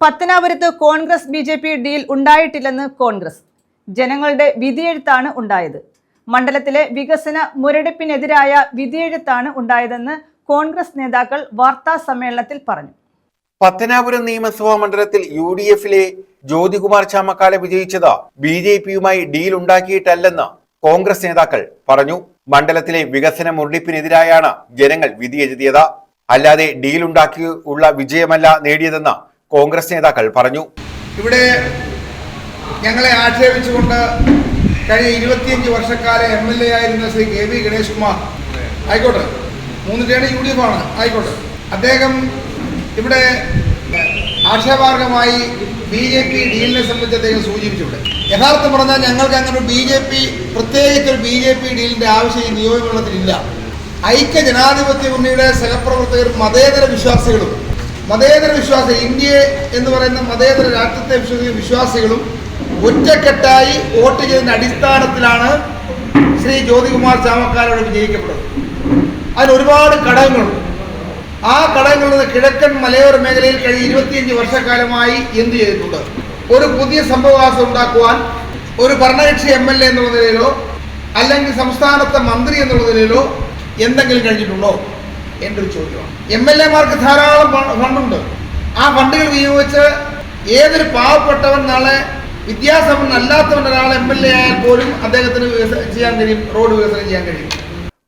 പത്തനാപുരത്ത് Congress BJP. Deal ഉണ്ടായിട്ടില്ലെന്ന് കോൺഗ്രസ്. ജനങ്ങളുടെ വിധിയെഴുത്താണ് ഉണ്ടായത്. മണ്ഡലത്തിലെ വികസന മുരടിപ്പിനെതിരായ വിധിയെഴുത്താണ് ഉണ്ടായതെന്ന് കോൺഗ്രസ് നേതാക്കൾ വാർത്താ സമ്മേളനത്തിൽ പറഞ്ഞു. പത്തനാപുരം നിയമസഭാ മണ്ഡലത്തിൽ UDF-ലെ ജ്യോതികുമാർ ചാമക്കാല വിജയിച്ചത് ബി.ജെ.പിയുമായി ഡീൽ ഉണ്ടാക്കിയിട്ടല്ലെന്ന് കോൺഗ്രസ് നേതാക്കൾ പറഞ്ഞു. മണ്ഡലത്തിലെ വികസന മുരടിപ്പിനെതിരായാണ് ജനങ്ങൾ വിധിയെഴുതിയത്, അല്ലാതെ ഡീൽ ഉണ്ടാക്കിയുള്ള വിജയമല്ല നേടിയതെന്ന് കോൺഗ്രസ് നേതാക്കൾ പറഞ്ഞു. ഇവിടെ ഞങ്ങളെ ആക്ഷേപിച്ചുകൊണ്ട് കഴിഞ്ഞ 25 വർഷക്കാലം MLA ആയിരുന്ന ശ്രീ KB ഗണേഷ് കുമാർ ആയിക്കോട്ടെ, 3 ടേൺ UDF ആണ് ആയിക്കോട്ടെ, അദ്ദേഹം ഇവിടെ ആക്ഷേപാർഹമായി BJP ഡീലിനെ സംബന്ധിച്ച് അദ്ദേഹം സൂചിപ്പിച്ചിവിടെ. യഥാർത്ഥം പറഞ്ഞാൽ ഞങ്ങൾക്ക് അങ്ങനെ പ്രത്യേകിച്ച് ഒരു BJP ഡീലിന്റെ ആവശ്യം ഈ നിയമമണ്ഡലത്തിലില്ല. ഐക്യ ജനാധിപത്യ മുന്നണിയുടെ സഹപ്രവർത്തകർ മതേതര വിശ്വാസികളും ഇന്ത്യ എന്ന് പറയുന്ന മതേതര രാഷ്ട്രത്തെ വിശ്വാസികളും ഒറ്റക്കെട്ടായി വോട്ട് ചെയ്തതിന്റെ അടിസ്ഥാനത്തിലാണ് ശ്രീ ജ്യോതികുമാർ ചാമക്കാലയോട് വിജയിക്കപ്പെടുന്നത്. അതിന് ഒരുപാട് ഘടകങ്ങളുണ്ട്. ആ ഘടകങ്ങളിൽ കിഴക്കൻ മലയോര മേഖലയിൽ കഴിഞ്ഞ 25 വർഷക്കാലമായി എന്ത് ചെയ്തിട്ടുണ്ട്? ഒരു പുതിയ സംഭവവാസം ഉണ്ടാക്കുവാൻ ഒരു ഭരണകക്ഷി MLA എന്നുള്ള നിലയിലോ അല്ലെങ്കിൽ സംസ്ഥാനത്തെ മന്ത്രി എന്നുള്ള നിലയിലോ എന്തെങ്കിലും കഴിഞ്ഞിട്ടുണ്ടോ എൻ്റെ ഒരു ചോദ്യമാണ്. MLA-മാർക്ക് ധാരാളം ഫണ്ടുണ്ട്. ആ ഫണ്ടുകൾ വിനിയോഗിച്ച് ഏതൊരു പാവപ്പെട്ടവൻ, നാളെ വിദ്യാസമ്പന്നല്ലാത്തവൻ ഒരാൾ MLA ആയാൽ പോലും അദ്ദേഹത്തിന് ചെയ്യാൻ കഴിയും, റോഡ് വികസനം ചെയ്യാൻ കഴിയും.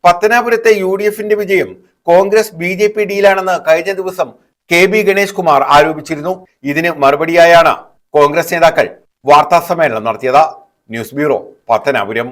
പത്തനാപുരത്തെ UDF-ന്റെ വിജയം കോൺഗ്രസ് BJP ഡീലാണെന്ന് കഴിഞ്ഞ ദിവസം KB ഗണേഷ് കുമാർ ആരോപിച്ചിരുന്നു. ഇതിന് മറുപടിയായാണ് കോൺഗ്രസ് നേതാക്കൾ വാർത്താ സമ്മേളനം നടത്തിയത്. News bureau, Pathanapuram.